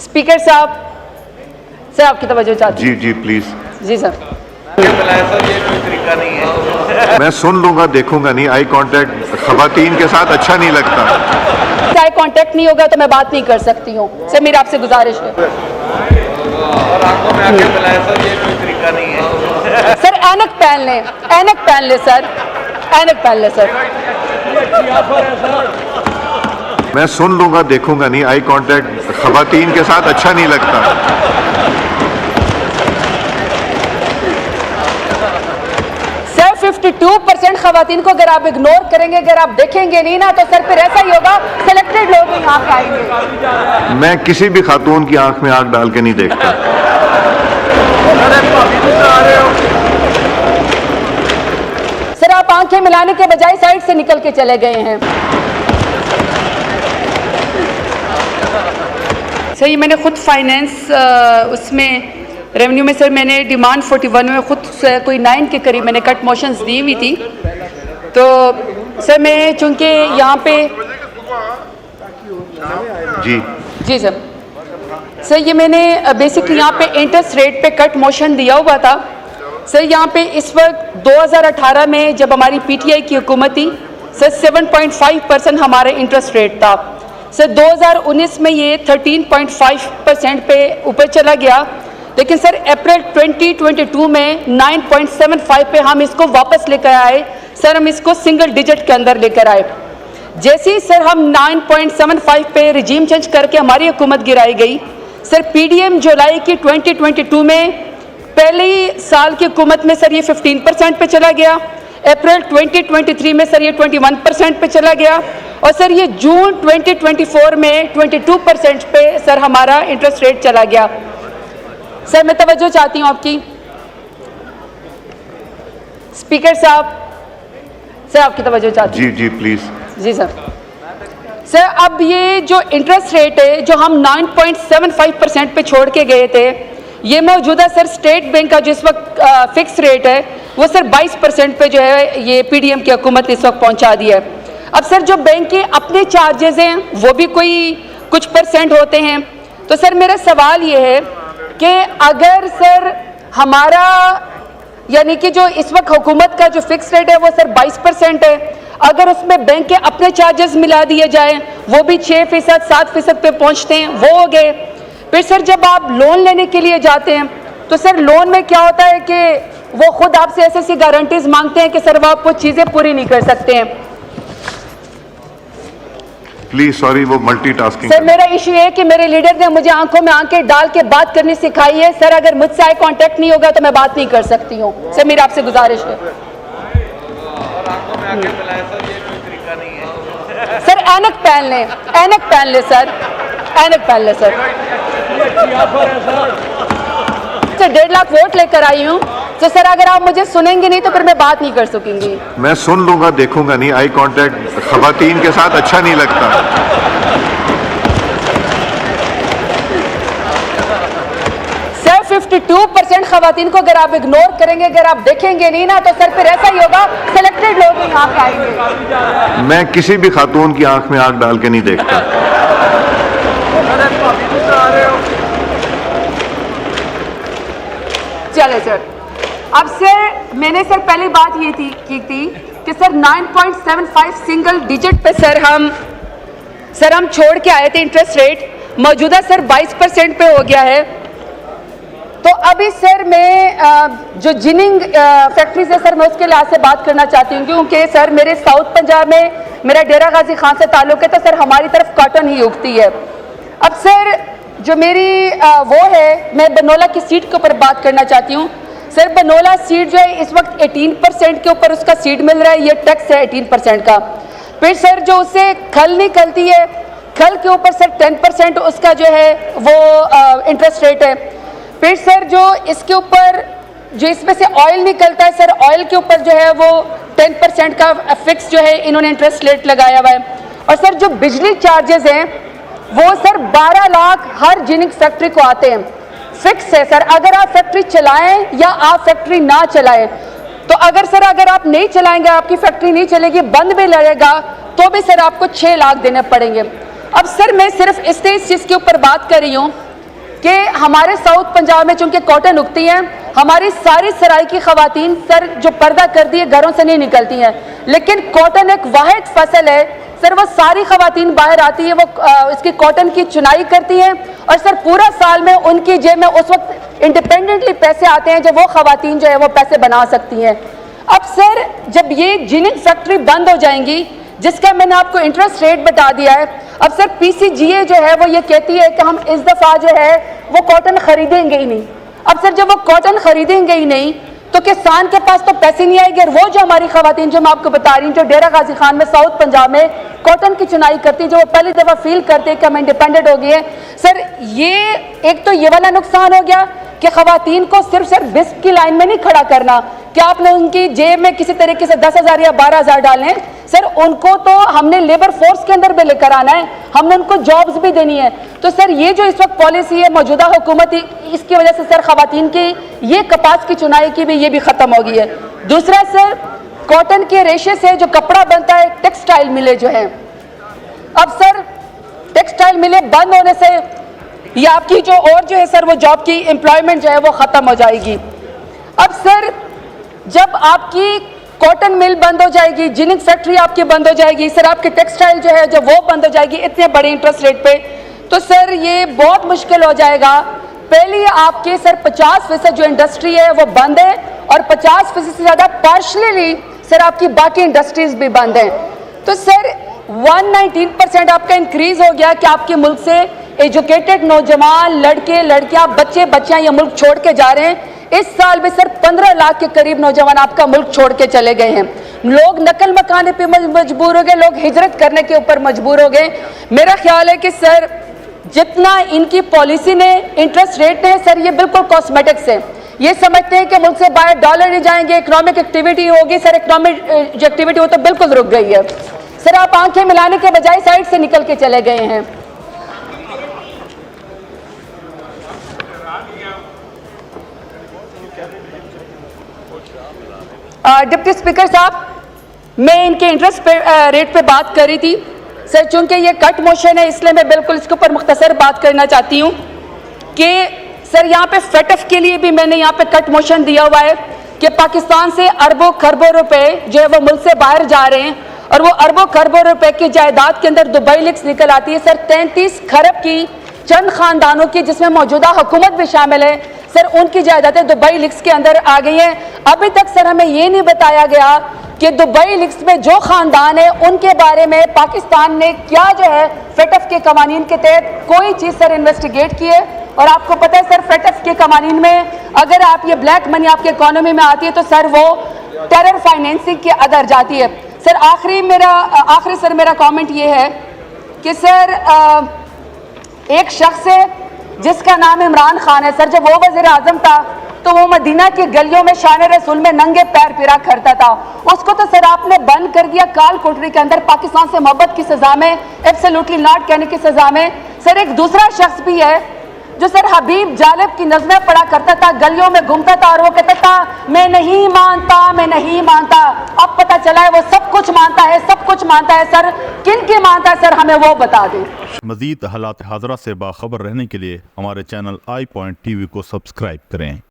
Speaker साहब, sir आपकी तवज्जो चाहती जी जी प्लीज। जी सर। सर ये कोई तरीका नहीं है। मैं सुन लूंगा, देखूंगा नहीं। आई कांटेक्ट खवातीन के साथ अच्छा नहीं लगता। आई कांटेक्ट नहीं होगा तो मैं बात नहीं कर सकती हूँ। सर मेरी आपसे गुजारिश है। और आंखों में आके बुलाया सर, ये कोई तरीका नहीं है। सर ऐनक पहन लें, ऐनक पहन ले सर, ऐनक पहन ले सर। मैं सुन लूंगा, देखूंगा नहीं। आई कांटेक्ट खवातीन के साथ अच्छा नहीं लगता। सर 52% खवातीन को अगर आप इग्नोर करेंगे, अगर आप देखेंगे नहीं ना, तो सर फिर ऐसा ही होगा, सिलेक्टेड लोग ही यहाँ पे आएंगे। मैं किसी भी खातून की आंख में आंख डाल के नहीं देखता। सर आप आंखें मिलाने के बजाय साइड से निकल के चले गए हैं। सर ये मैंने खुद फाइनेंस उसमें रेवेन्यू में सर मैंने डिमांड 41 में खुद कोई 9 के करीब मैंने कट मोशंस दी हुई थी। तो सर मैं चूंकि यहाँ पे जी सर ये मैंने बेसिकली यहाँ पे इंटरेस्ट रेट पे कट मोशन दिया हुआ था। सर यहाँ पे इस वक्त 2018 में जब हमारी पीटीआई की हुकूमत थी सर 7.5% हमारा इंटरेस्ट रेट था। सर 2019 में ये 13.5% पे ऊपर चला गया, लेकिन सर अप्रैल 2022 में 9.75 पे हम इसको वापस लेकर आए। सर हम इसको सिंगल डिजिट के अंदर लेकर आए। जैसे ही सर हम 9.75 पे रिजीम चेंज करके हमारी हुकूमत गिराई गई, सर पीडीएम जुलाई की 2022 में पहले साल की हुकूमत में सर ये 15% पे चला गया। अप्रैल 2023 में सर ये 21% पे चला गया और सर ये जून 2024 में 22% पे सर हमारा इंटरेस्ट रेट चला गया। सर मैं तवज्जो चाहती हूँ आपकी। स्पीकर साहब, सर आपकी तवज्जो चाहती हूँ। जी जी प्लीज। जी सर। सर अब ये जो इंटरेस्ट रेट है जो हम 9.75% पे छोड़ के गए थे, ये मौजूदा सर स्टेट बैंक का जो इस वक्त फिक्स रेट है वो सर 22% पे जो है ये पीडीएम की हुकूमत ने इस वक्त पहुंचा दिया है। अब सर जो बैंक के अपने चार्जेस हैं वो भी कोई कुछ परसेंट होते हैं। तो सर मेरा सवाल ये है कि अगर सर हमारा यानी कि जो इस वक्त हुकूमत का जो फिक्स रेट है वो सर 22% है, अगर उसमें बैंक के अपने चार्जेस मिला दिए जाएं वो भी 6%, 7% पे पहुंचते हैं, वो हो गए। फिर सर जब आप लोन लेने के लिए जाते हैं तो सर लोन में क्या होता है कि वो खुद आपसे ऐसी गारंटीज मांगते हैं कि सर वो आपको चीज़ें पूरी नहीं कर सकते हैं। प्लीज सॉरी, वो मल्टीटास्किंग। सर मेरा इशू है कि मेरे लीडर ने मुझे आंखों में आंखें डाल के बात करनी सिखाई है। सर अगर मुझसे आई कांटेक्ट नहीं होगा तो मैं बात नहीं कर सकती हूँ। सर मेरी आपसे गुजारिश है। और आंखों में आके बुलाया सर, ये कोई तरीका नहीं है। सर ऐनक पहन लें, ऐनक पहन ले सर, ऐनक पहन ले सर। 1.5 लाख वोट लेकर आई हूँ, तो सर अगर आप मुझे सुनेंगे नहीं तो फिर मैं बात नहीं कर सकूंगी। मैं सुन लूंगा, देखूंगा नहीं। आई कांटेक्ट खवातीन के साथ अच्छा नहीं लगता। सर 52% खवातीन को अगर आप इग्नोर करेंगे, अगर आप देखेंगे नहीं ना, तो सर फिर ऐसा ही होगा, सिलेक्टेड लोग ही यहाँ पे आएंगे। मैं किसी भी खातून की आंख में आंख डाल के नहीं देखता। चले सर। अब सर मैंने सर पहली बात ये की थी कि सर 9.75 सिंगल डिजिट पे सर हम छोड़ के आए थे इंटरेस्ट रेट, मौजूदा सर 22% पे हो गया है। तो अभी सर मैं जो जिनिंग फैक्ट्रीज है सर मैं उसके लिहाज से बात करना चाहती हूँ, क्योंकि सर मेरे साउथ पंजाब में मेरा डेरा गाजी खान से ताल्लुक है, तो सर हमारी तरफ कॉटन ही उगती है। अब सर जो मेरी वो है, मैं बनोला की सीड के ऊपर बात करना चाहती हूँ। सर बनोला सीड जो है इस वक्त 18% के ऊपर उसका सीड मिल रहा है, ये टैक्स है 18% का। फिर सर जो उससे खल निकलती है, खल के ऊपर सर 10% उसका जो है वो इंटरेस्ट रेट है। फिर सर जो इसके ऊपर जो इसमें से ऑयल निकलता है सर, ऑयल के ऊपर जो है वो 10% का फिक्स जो है इन्होंने इंटरेस्ट रेट लगाया हुआ है। और सर जो बिजली चार्जेस हैं वो सर 12 लाख हर जिनिंग फैक्ट्री को आते हैं, फिक्स है सर। अगर आप फैक्ट्री चलाएं या आप फैक्ट्री ना चलाएं, तो अगर आप नहीं चलाएंगे, आपकी फैक्ट्री नहीं चलेगी, बंद भी लगेगा, तो भी सर आपको 6 लाख देने पड़ेंगे। अब सर मैं सिर्फ इस चीज़ के ऊपर बात कर रही हूँ कि हमारे साउथ पंजाब में चूंकि कॉटन उगती हैं, हमारी सारी सराय की खवातीन सर जो पर्दा कर दिए घरों से नहीं निकलती हैं, लेकिन कॉटन एक वाहिद फसल है सर, वो सारी खवातीन बाहर आती है, वो इसकी कॉटन की चुनाई करती हैं और सर पूरा साल में उनकी जेब में उस वक्त इंडिपेंडेंटली पैसे आते हैं जब वो खवातीन जो है वो पैसे बना सकती हैं। अब सर जब ये जिनिंग फैक्ट्री बंद हो जाएंगी, जिसका मैंने आपको इंटरेस्ट रेट बता दिया है, अब सर पीसीजीए जो है वो ये कहती है कि हम इस दफ़ा जो है वो कॉटन खरीदेंगे ही नहीं। अब सर जब वो कॉटन खरीदेंगे ही नहीं तो किसान के पास तो पैसे नहीं आएंगे, और वो जो हमारी खवातीन जो मैं आपको बता रही हूँ जो डेरा गाजी खान में साउथ पंजाब में कॉटन की चुनाई करती, जो वो पहली दफ़ा फील करते कि हम इंडिपेंडेंट हो गए हैं, सर ये एक तो ये वाला नुकसान हो गया कि खवातीन को सिर्फ बिस्क की लाइन में नहीं खड़ा करना कि आपने उनकी जेब में किसी तरीके से 10,000 या 12,000 डालें, सर उनको तो हमने लेबर फोर्स के अंदर भी लेकर आना है, हमने उनको जॉब्स भी देनी है। तो सर ये जो इस वक्त पॉलिसी है मौजूदा हुकूमत, इसकी वजह से सर खवातीन की ये कपास की चुनाई की भी ये भी खत्म हो गई है। दूसरा सर कॉटन के रेशे से जो कपड़ा बनता है, टेक्सटाइल मिले जो है, अब सर टेक्सटाइल मिले बंद होने से ये आपकी जो और जो है सर वो जॉब की एम्प्लॉयमेंट जो है वो खत्म हो जाएगी। अब सर जब आपकी कॉटन मिल बंद हो जाएगी, जिनिंग फैक्ट्री आपकी बंद हो जाएगी, सर आपकी टेक्सटाइल जो है जब वो बंद हो जाएगी इतने बड़े इंटरेस्ट रेट पे, तो सर ये बहुत मुश्किल हो जाएगा। पहले आपके सर 50% जो इंडस्ट्री है वो बंद है और 50% से ज़्यादा पार्शली सर आपकी बाकी इंडस्ट्रीज भी बंद हैं। तो सर 119% आपका इंक्रीज हो गया कि आपके मुल्क से एजुकेटेड नौजवान लड़के लड़कियां बच्चे बच्चियां ये मुल्क छोड़ के जा रहे हैं। इस साल में सर 15 लाख के करीब नौजवान आपका मुल्क छोड़ के चले गए हैं। लोग नकल मकाने पे मजबूर हो गए, लोग हिजरत करने के ऊपर मजबूर हो गए। मेरा ख्याल है कि सर जितना इनकी पॉलिसी ने इंटरेस्ट रेट है सर ये बिल्कुल कॉस्मेटिक्स है। ये समझते हैं कि मुल्क से बाहर डॉलर नहीं जाएंगे, इकोनॉमिक एक्टिविटी होगी, सर इकोनॉमिक जो एक्टिविटी हो तो बिल्कुल रुक गई है। सर आप आंखें मिलाने के बजाय साइड से निकल के चले गए हैं। डिप्टी स्पीकर साहब, मैं इनके इंटरेस्ट रेट पे बात कर रही थी सर, चूंकि ये कट मोशन है इसलिए मैं बिल्कुल इसके ऊपर मुख्तसर बात करना चाहती हूँ कि सर यहाँ पे फेटफ के लिए भी मैंने यहाँ पे कट मोशन दिया हुआ है कि पाकिस्तान से अरबों खरबों रुपए जो है वो मुल्क से बाहर जा रहे हैं और वो अरबों खरबों रुपए की जायदाद के अंदर दुबई लीक्स निकल आती है सर। 33 खरब की चंद खानदानों की जिसमें मौजूदा हुकूमत भी शामिल है सर, उनकी जायदादें दुबई लीक्स के अंदर आ गई हैं। अभी तक सर हमें ये नहीं बताया गया कि दुबई लीक्स में जो खानदान है उनके बारे में पाकिस्तान ने क्या जो है फेटफ के कवानीन के तहत कोई चीज़ सर इन्वेस्टिगेट की है। और आपको पता है सर फेटफ के कवानीन में अगर आप ये ब्लैक मनी आपकी इकोनॉमी में आती है तो सर वो टेरर फाइनेंसिंग के अंदर जाती है। सर आखिरी सर मेरा कमेंट ये है कि सर एक शख्स है जिसका नाम इमरान खान है सर, जब वो वज़ीर आज़म था तो वो मदीना की गलियों में शान रसूल में नंगे पैर फिरा करता था, उसको तो सर आपने बंद कर दिया काल कोठरी के अंदर पाकिस्तान से मोहब्बत की सजा में, एब्सोल्युटली नॉट कहने की सजा में। सर एक दूसरा शख्स भी है जो सर हबीब जालिब की नज़में पढ़ा करता था, गलियों में घूमता था और वो कहता था मैं नहीं मानता, मैं नहीं मानता। अब पता चला है वो सब कुछ मानता है, सब कुछ मानता है सर। किन की मानता है सर हमें वो बता दें। मज़ीद हालात हाज़रा से बाखबर रहने के लिए हमारे चैनल iPoint TV को सब्सक्राइब करें।